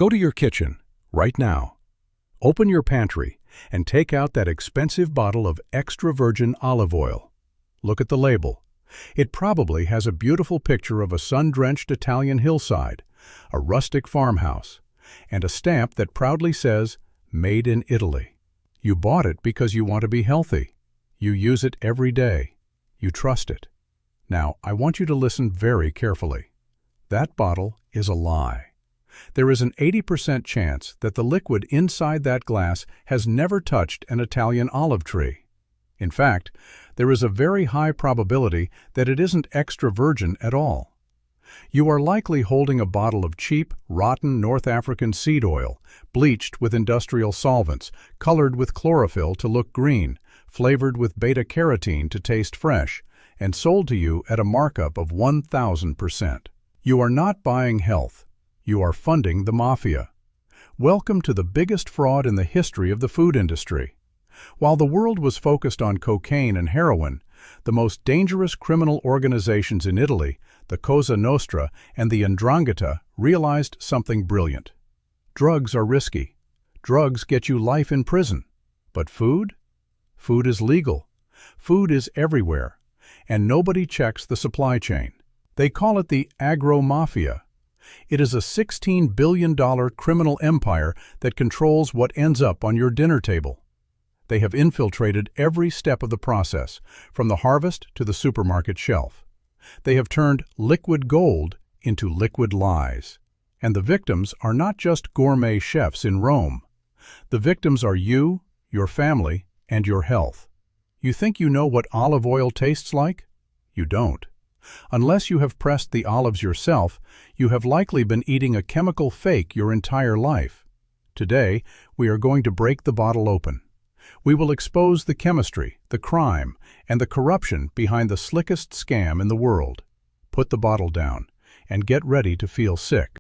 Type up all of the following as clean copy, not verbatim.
Go to your kitchen, right now. Open your pantry and take out that expensive bottle of extra virgin olive oil. Look at the label. It probably has a beautiful picture of a sun-drenched Italian hillside, a rustic farmhouse, and a stamp that proudly says, "Made in Italy." You bought it because you want to be healthy. You use it every day. You trust it. Now, I want you to listen very carefully. That bottle is a lie. There is an 80% chance that the liquid inside that glass has never touched an Italian olive tree. In fact, there is a very high probability that it isn't extra virgin at all. You are likely holding a bottle of cheap, rotten North African seed oil, bleached with industrial solvents, colored with chlorophyll to look green, flavored with beta-carotene to taste fresh, and sold to you at a markup of 1,000%. You are not buying health. You are funding the mafia. Welcome to the biggest fraud in the history of the food industry. While the world was focused on cocaine and heroin, the most dangerous criminal organizations in Italy, the Cosa Nostra and the 'Ndrangheta, realized something brilliant. Drugs are risky. Drugs get you life in prison. But food? Food is legal. Food is everywhere. And nobody checks the supply chain. They call it the Agromafia. It is a $16 billion criminal empire that controls what ends up on your dinner table. They have infiltrated every step of the process, from the harvest to the supermarket shelf. They have turned liquid gold into liquid lies. And the victims are not just gourmet chefs in Rome. The victims are you, your family, and your health. You think you know what olive oil tastes like? You don't. Unless you have pressed the olives yourself, you have likely been eating a chemical fake your entire life. Today, we are going to break the bottle open. We will expose the chemistry, the crime, and the corruption behind the slickest scam in the world. Put the bottle down and get ready to feel sick.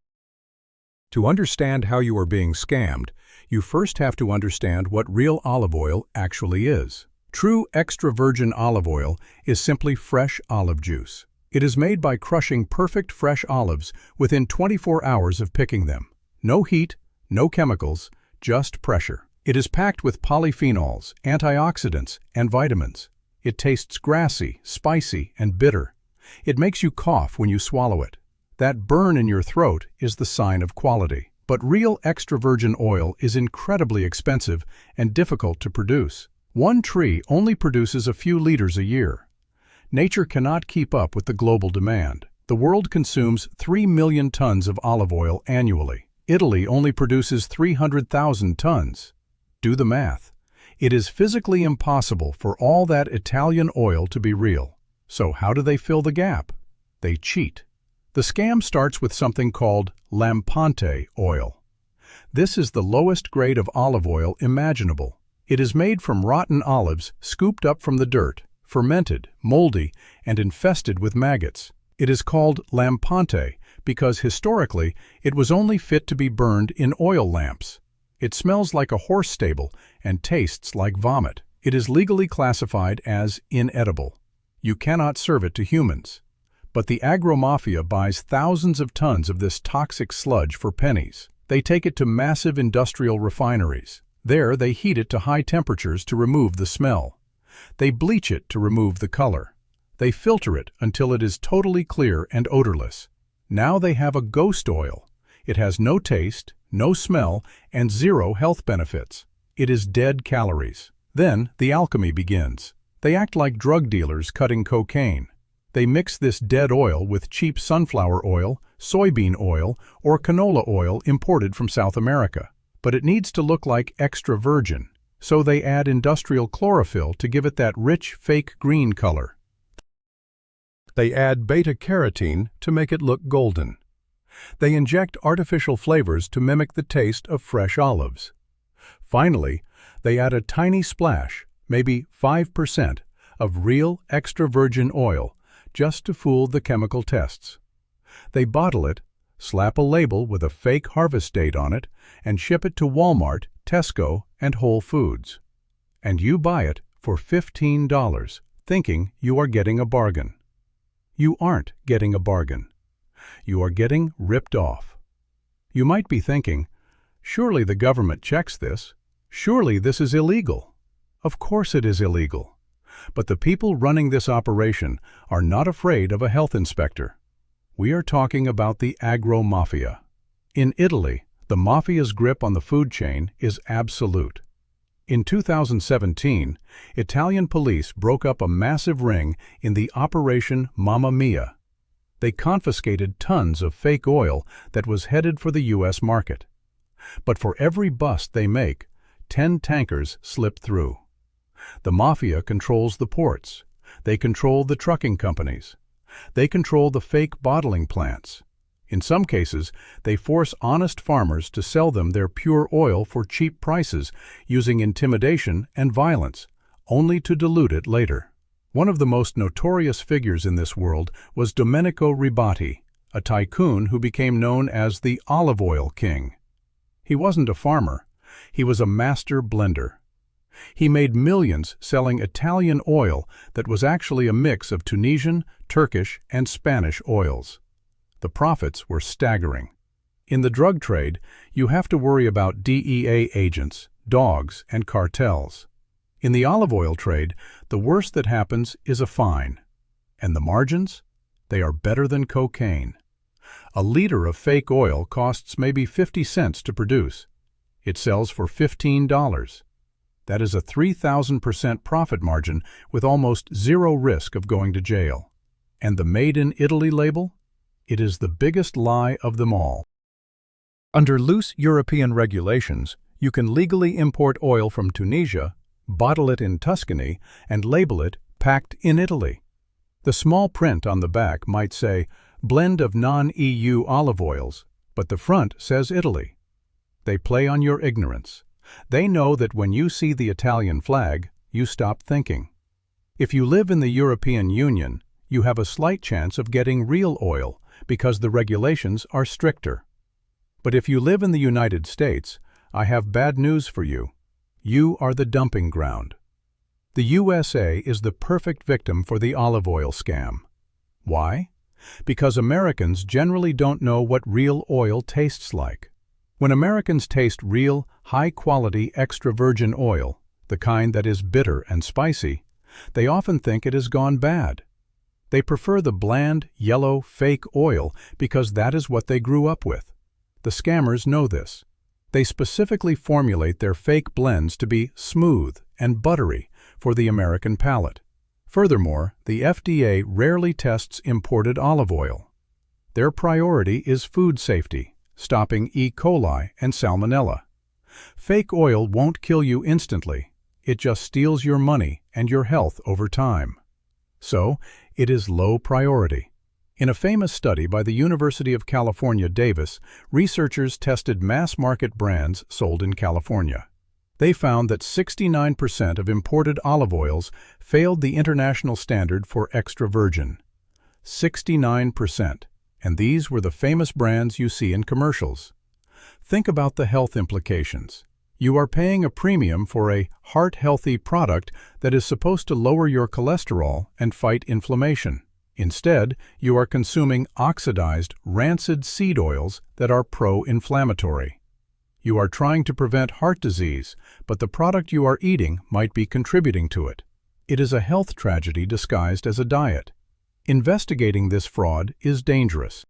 To understand how you are being scammed, you first have to understand what real olive oil actually is. True extra virgin olive oil is simply fresh olive juice. It is made by crushing perfect fresh olives within 24 hours of picking them. No heat, no chemicals, just pressure. It is packed with polyphenols, antioxidants, and vitamins. It tastes grassy, spicy, and bitter. It makes you cough when you swallow it. That burn in your throat is the sign of quality. But real extra virgin oil is incredibly expensive and difficult to produce. One tree only produces a few liters a year. Nature cannot keep up with the global demand. The world consumes 3 million tons of olive oil annually. Italy only produces 300,000 tons. Do the math. It is physically impossible for all that Italian oil to be real. So how do they fill the gap? They cheat. The scam starts with something called Lampante oil. This is the lowest grade of olive oil imaginable. It is made from rotten olives scooped up from the dirt, fermented, moldy, and infested with maggots. It is called Lampante because historically it was only fit to be burned in oil lamps. It smells like a horse stable and tastes like vomit. It is legally classified as inedible. You cannot serve it to humans. But the Agromafia buys thousands of tons of this toxic sludge for pennies. They take it to massive industrial refineries. There they heat it to high temperatures to remove the smell. They bleach it to remove the color. They filter it until it is totally clear and odorless. Now they have a ghost oil. It has no taste, no smell, and zero health benefits. It is dead calories. Then the alchemy begins. They act like drug dealers cutting cocaine. They mix this dead oil with cheap sunflower oil, soybean oil, or canola oil imported from South America. But it needs to look like extra virgin, so they add industrial chlorophyll to give it that rich, fake green color. They add beta-carotene to make it look golden. They inject artificial flavors to mimic the taste of fresh olives. Finally, they add a tiny splash, maybe 5%, of real extra virgin oil, just to fool the chemical tests. They bottle it, slap a label with a fake harvest date on it, and ship it to Walmart, Tesco, and Whole Foods. And you buy it for $15, thinking you are getting a bargain. You aren't getting a bargain. You are getting ripped off. You might be thinking, Surely the government checks this. Surely this is illegal. Of course it is illegal. But the people running this operation are not afraid of a health inspector. We are talking about the Agromafia. In Italy, the mafia's grip on the food chain is absolute. In 2017, Italian police broke up a massive ring in the Operation Mamma Mia. They confiscated tons of fake oil that was headed for the U.S. market. But for every bust they make, 10 tankers slip through. The mafia controls the ports. They control the trucking companies. They control the fake bottling plants. In some cases, they force honest farmers to sell them their pure oil for cheap prices using intimidation and violence, only to dilute it later. One of the most notorious figures in this world was Domenico Ribati, a tycoon who became known as the olive oil king. He wasn't a farmer. He was a master blender. He made millions selling Italian oil that was actually a mix of Tunisian, Turkish, and Spanish oils. The profits were staggering. In the drug trade, you have to worry about DEA agents, dogs, and cartels. In the olive oil trade, the worst that happens is a fine. And the margins? They are better than cocaine. A liter of fake oil costs maybe 50 cents to produce. It sells for $15. That is a 3,000% profit margin with almost zero risk of going to jail. And the Made in Italy label? It is the biggest lie of them all. Under loose European regulations, you can legally import oil from Tunisia, bottle it in Tuscany, and label it packed in Italy. The small print on the back might say, blend of non-EU olive oils, but the front says Italy. They play on your ignorance. They know that when you see the Italian flag, you stop thinking. If you live in the European Union, you have a slight chance of getting real oil because the regulations are stricter. But if you live in the United States, I have bad news for you. You are the dumping ground. The USA is the perfect victim for the olive oil scam. Why? Because Americans generally don't know what real oil tastes like. When Americans taste real, high-quality extra virgin oil, the kind that is bitter and spicy, they often think it has gone bad. They prefer the bland, yellow, fake oil because that is what they grew up with. The scammers know this. They specifically formulate their fake blends to be smooth and buttery for the American palate. Furthermore, the FDA rarely tests imported olive oil. Their priority is food safety, stopping E. coli and salmonella. Fake oil won't kill you instantly. It just steals your money and your health over time. So, it is low priority. In a famous study by the University of California, Davis, researchers tested mass-market brands sold in California. They found that 69% of imported olive oils failed the international standard for extra virgin. 69%. And these were the famous brands you see in commercials. Think about the health implications. You are paying a premium for a heart-healthy product that is supposed to lower your cholesterol and fight inflammation. Instead, you are consuming oxidized, rancid seed oils that are pro-inflammatory. You are trying to prevent heart disease, but the product you are eating might be contributing to it. It is a health tragedy disguised as a diet. Investigating this fraud is dangerous.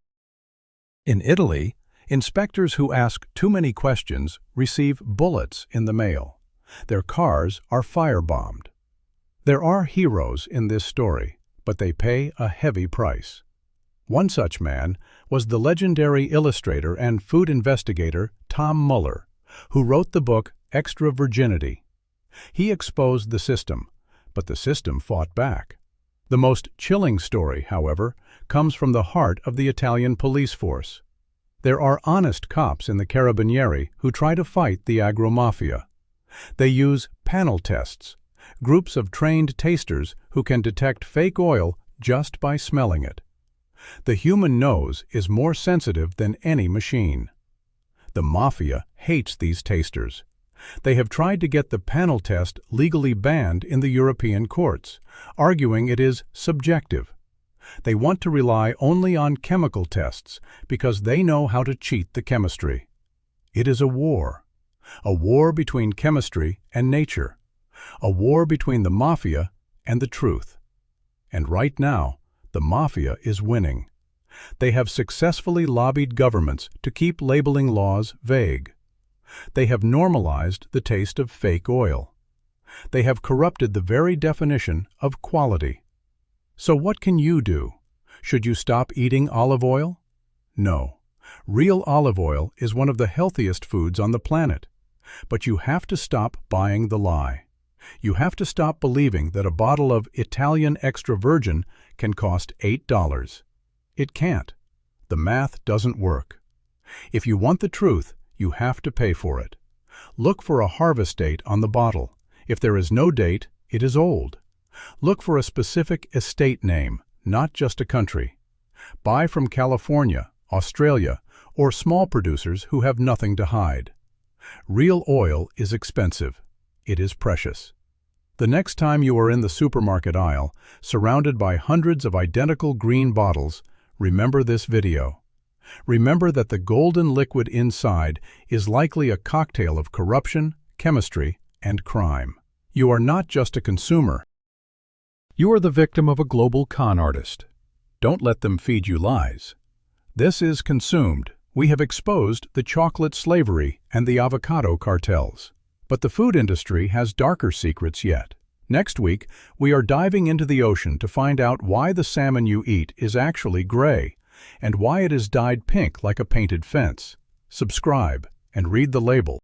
In Italy, inspectors who ask too many questions receive bullets in the mail. Their cars are firebombed. There are heroes in this story, but they pay a heavy price. One such man was the legendary illustrator and food investigator Tom Muller, who wrote the book Extra Virginity. He exposed the system, but the system fought back. The most chilling story, however, comes from the heart of the Italian police force. There are honest cops in the Carabinieri who try to fight the Agromafia. They use panel tests, groups of trained tasters who can detect fake oil just by smelling it. The human nose is more sensitive than any machine. The mafia hates these tasters. They have tried to get the panel test legally banned in the European courts, arguing it is subjective. They want to rely only on chemical tests because they know how to cheat the chemistry. It is a war between chemistry and nature, a war between the mafia and the truth. And right now, the mafia is winning. They have successfully lobbied governments to keep labeling laws vague. They have normalized the taste of fake oil. They have corrupted the very definition of quality. So what can you do? Should you stop eating olive oil? No. Real olive oil is one of the healthiest foods on the planet. But you have to stop buying the lie. You have to stop believing that a bottle of Italian extra virgin can cost $8. It can't. The math doesn't work. If you want the truth, you have to pay for it. Look for a harvest date on the bottle. If there is no date, it is old. Look for a specific estate name, not just a country. Buy from California, Australia, or small producers who have nothing to hide. Real oil is expensive. It is precious. The next time you are in the supermarket aisle, surrounded by hundreds of identical green bottles, remember this video. Remember that the golden liquid inside is likely a cocktail of corruption, chemistry, and crime. You are not just a consumer. You are the victim of a global con artist. Don't let them feed you lies. This is Consumed. We have exposed the chocolate slavery and the avocado cartels. But the food industry has darker secrets yet. Next week, we are diving into the ocean to find out why the salmon you eat is actually gray and why it is dyed pink like a painted fence. Subscribe and read the label.